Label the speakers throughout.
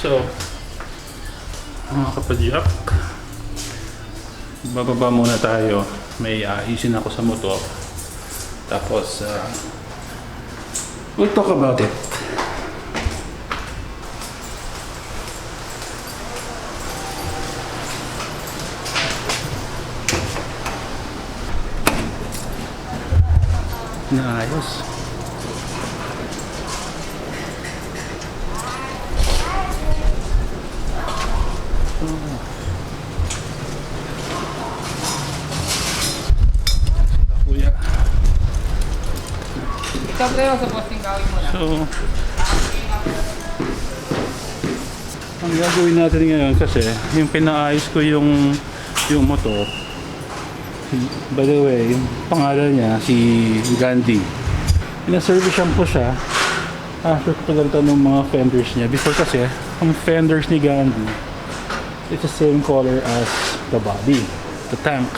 Speaker 1: So, mga kapadyak, bababa muna tayo. May isin ako sa motor. Tapos, we'll talk about it. Naayos. Kuya.
Speaker 2: Ikaw tayo sa posting gawin mo na.
Speaker 1: So, ang gagawin natin ngayon kasi yung pinaayos ko yung motor. By the way, yung pangalan niya si Gandhi. Pina-servicean po siya after pagalitan ng mga fenders niya. Before kasi, ang fenders ni Gandhi, it's the same color as the body, the tank.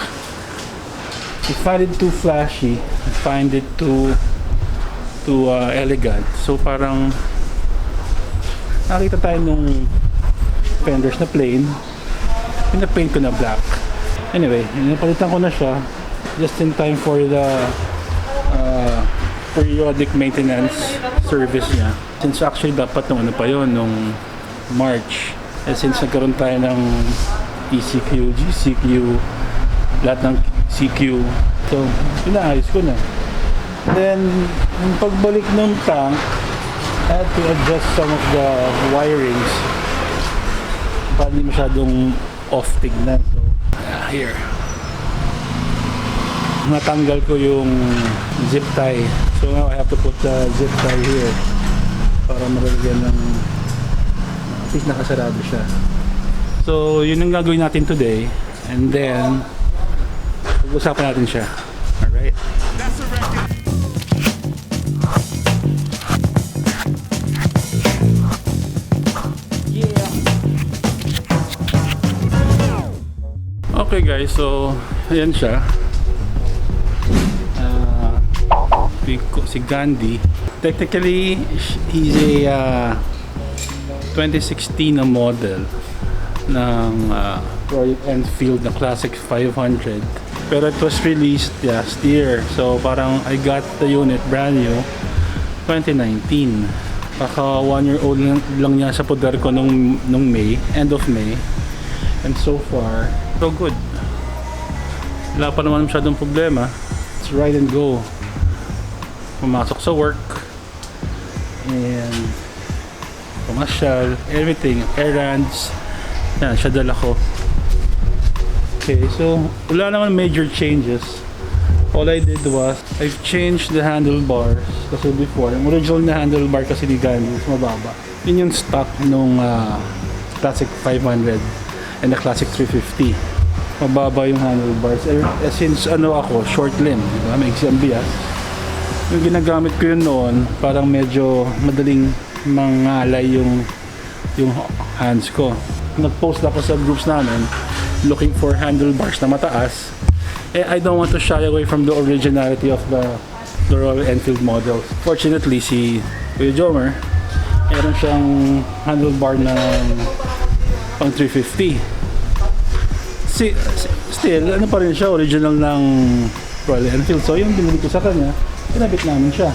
Speaker 1: I find it too flashy. I find it too elegant. So parang nakita tayo nung fenders na plain, pinapaint ko na black. Anyway, napalitan ko na siya just in time for the periodic maintenance service niya. Since actually dapat nung ano pa yun, nung March. Since nagkaroon tayo ng ECQ, GCQ, lahat ng CQ. So, pinaayos ko na. Then, yung pagbalik ng tank, I had to adjust some of the wirings para hindi masyadong off tignan. So, here. Natanggal ko yung zip tie. So now I have to put the zip tie here para malagyan ng at least nakasarado siya. So yun ang gagawin natin today, and then pag-usapan natin siya. Alright? Okay guys, so ayan siya. Si Gandhi. Technically, he's a 2016 na model ng Royal Enfield na Classic500. Pero it was released last year. So parang I got the unit brand new 2019. Baka 1 year old lang niya sa poder ko nung May, end of May. And so far, so good. Wala pa naman masyadong problema. It's ride and go. Pumasok sa work and pumasyal, everything, errands. Yan, siya dala ko. Okay, so wala naman major changes. All I did was I've changed the handlebars. Kasi before, yung original na handlebar kasi ni Gandhi is mababa. Yun yung stock nung Classic 500 and the Classic 350. Mababa yung handlebars. Since ano ako, short limb, diba? May XMBS. Yung ginagamit ko yun noon, parang medyo madaling mangalay yung hands ko. Nag-post ako sa groups namin looking for handlebars na mataas. I don't want to shy away from the originality of the Royal Enfield models. Fortunately, si Kuya Jomer, meron siyang handlebar na pang 350. Still, ano pa rin siya, original ng Royal Enfield. So yung binili ko sa kanya, kinabit namin siya.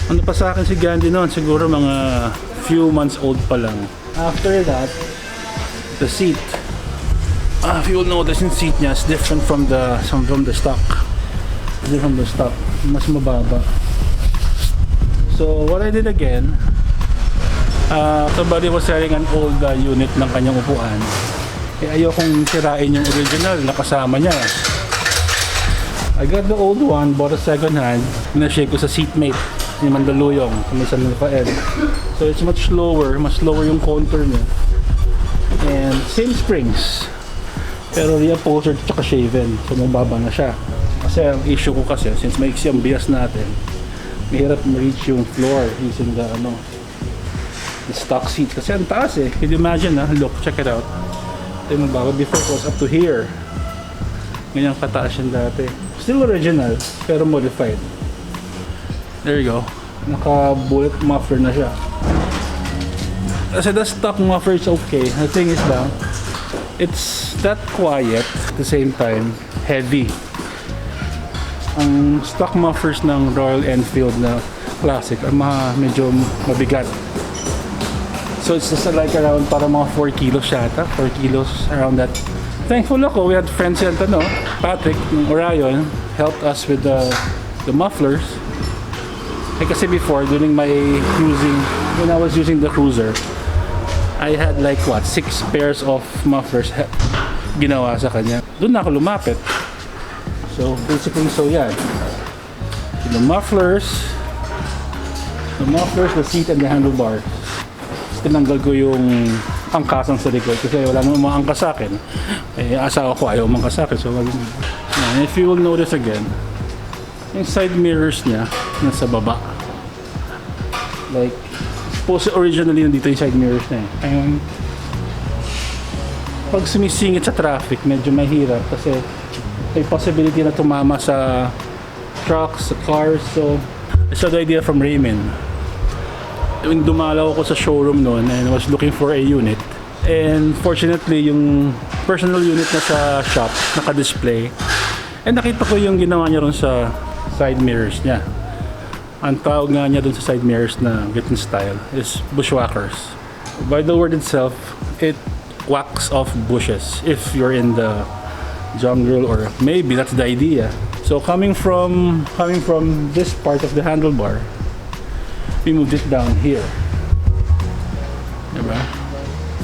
Speaker 1: Ano pa sa akin si Gandhi noon? Siguro mga few months old pa lang. After that, the seat. If you'll notice, yung seat niya is different from the stock. Different from the stock. Mas mababa. So what I did again, somebody was selling an old unit ng kanyang upuan. Ayokong tirain yung original na kasama niya. I got the old one, bought a second hand, na-shake ko sa seatmate ni Mandaluyong sa may San Rafael. So it's much lower, mas lower yung contour niya. And same springs, pero reupholstered tsaka shaven, so mababa na siya. Kasi ang issue ko kasi, since may ang bias natin, mahirap ma-reach yung floor using the stock seat. Kasi ang taas eh. Can you imagine look, check it out. Ito yung mababa. Before it was up to here. Ganyan kataas yung dati. Still original, pero modified. There you go. Naka bullet muffler na siya. Kasi the stock muffler is okay. The thing is lang, it's that quiet at the same time heavy. Ang stock mufflers ng Royal Enfield na Classic ay medyo mabigat. So it's just like around para mga 4 kilos yata, 4 kilos around that. Thankful ako, we had friends yan, Patrick ng Orion helped us with the mufflers. Kasi before, when I was using the Cruiser, I had like 6 pairs of mufflers ginawa sa kanya. Doon na ako lumapit. So basically, yan. The mufflers, the seat and the handlebars. Tinanggal ko yung angkasan sa likod kasi wala namang maangkas sa akin. Asawa ko ayaw maangkas sa akin. So if you will notice again, yung side mirrors niya nasa baba. Like, supposed originally nandito yung side mirrors na Ayun. Pag sumisingit sa traffic, medyo mahirap kasi may possibility na tumama sa trucks, sa cars. So, I saw the idea from Raymond. When dumalaw ako sa showroom noon and I was looking for a unit. And fortunately, yung personal unit na sa shop, naka-display. And nakita ko yung ginawa niya ron sa side mirrors niya. Ang tawag nga niya dun sa side mirrors na ganitong style is bushwhackers. By the word itself, it whacks off bushes if you're in the jungle, or maybe that's the idea. So coming from this part of the handlebar, we moved it down here. Diba?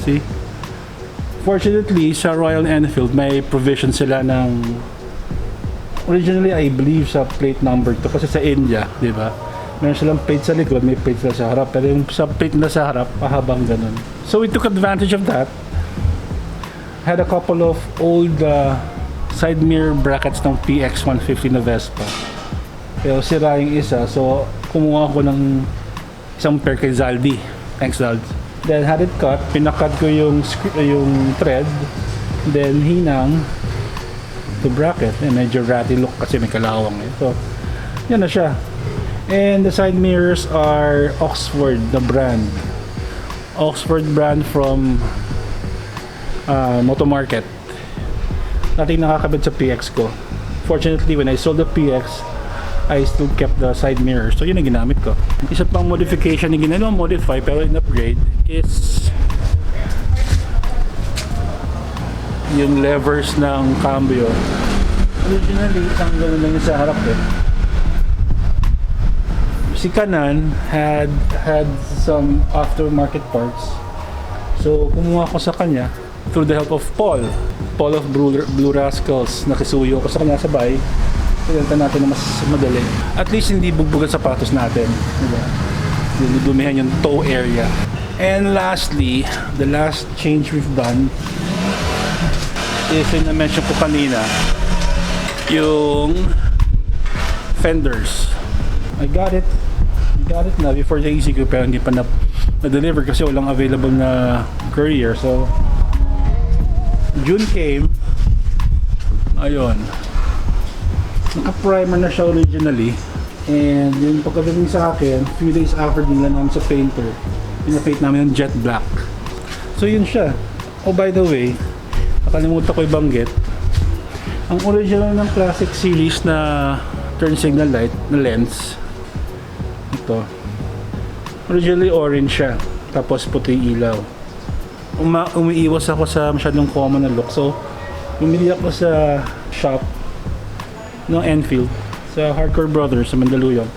Speaker 1: See? Fortunately, sa Royal Enfield, may provision sila ng originally, I believe, sa plate number 2 kasi sa India, diba? Meron silang plate sa likod, may plate sila sa harap, pero yung sa plate na sa harap, pahabang ganun. So we took advantage of that. Had a couple of old side mirror brackets ng PX150 na Vespa. Pero sira yung isa, so kumuha ko ng isang pair kay Zaldi. Thanks, Zaldi. Then had it cut, pinakat ko yung thread, then hinang to bracket, and medyo ratty look kasi may kalawang so yan na siya. And the side mirrors are Oxford, the brand. Oxford brand from Moto Market. Nating nakakabit sa PX ko. Fortunately, when I sold the PX, I still kept the side mirror. So yun ang ginamit ko. Isa pang modification na ginagawa, modify pero in upgrade is yung levers ng cambio. Originally, tanggal lang yung sa harap Si Canon had some aftermarket parts. So kumuha ko sa kanya through the help of Paul of Blue Rascals. Nakisuyo ko sa kanya sa bahay. Pinalitan natin na mas madali. At least hindi bugbugan sapatos natin. Diba? Dumihan yung toe area. And lastly, the last change we've done is yung na-mention ko kanina, yung fenders. I got it na before the ECQ pero hindi pa na-deliver kasi walang available na courier. So, June came. Ayun. Naka-primer na siya originally, and yung pagkadating sa akin, few days after nila namin sa painter, pinapaint namin yung jet black. So yun siya. Oh, by the way, nakalimutan ko ibanggit, ang original ng Classic series na turn signal light na lens, ito, originally orange siya, tapos puti ilaw. Umiiwas ako sa masyadong common na look, so bumili ako sa shop ng Enfield sa Hardcore Brothers sa Mandaluyong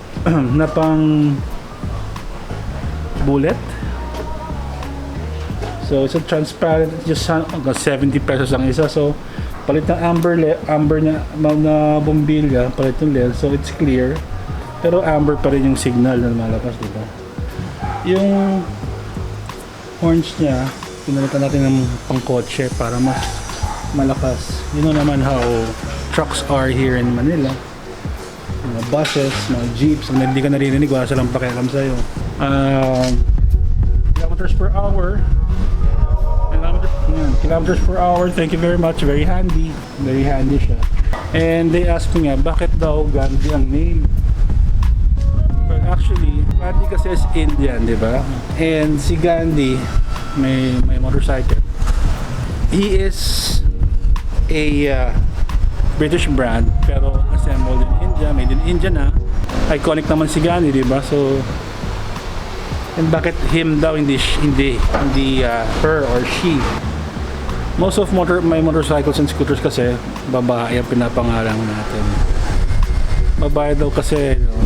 Speaker 1: na pang bullet. So it's a transparent, just 70 pesos ang isa. So palit ng amber na bombilya, palit ng lens, so it's clear pero amber pa rin yung signal na lumalabas, diba? Yung horns niya pinalitan natin ng pangkotse para mas malakas. You know naman how trucks are here in Manila, mga buses, mga jeeps, ang hindi ka naririnig, wala silang pakialam sa'yo. Kilometers per hour, kilometers per hour, thank you very much, very handy siya. And they asked me nga, bakit daw Gandhi ang name? But Actually, Gandhi kasi is Indian, di ba? And si Gandhi, may motorcycle. He is a British brand, pero assembled in India, made in India na. Iconic naman si Gandhi, di ba? So, and bakit him daw, hindi her or she? Most of my motorcycles and scooters kasi babae ang pinapangalan natin. Babae daw kasi, you know,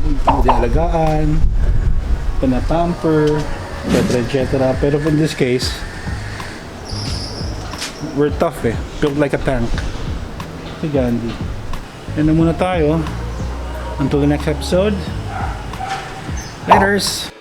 Speaker 1: hindi alagaan, pinapamper, etc. Pero in this case, we're tough eh, built like a tank. Si Gandhi. Yan na muna tayo. Until the next episode. Laters!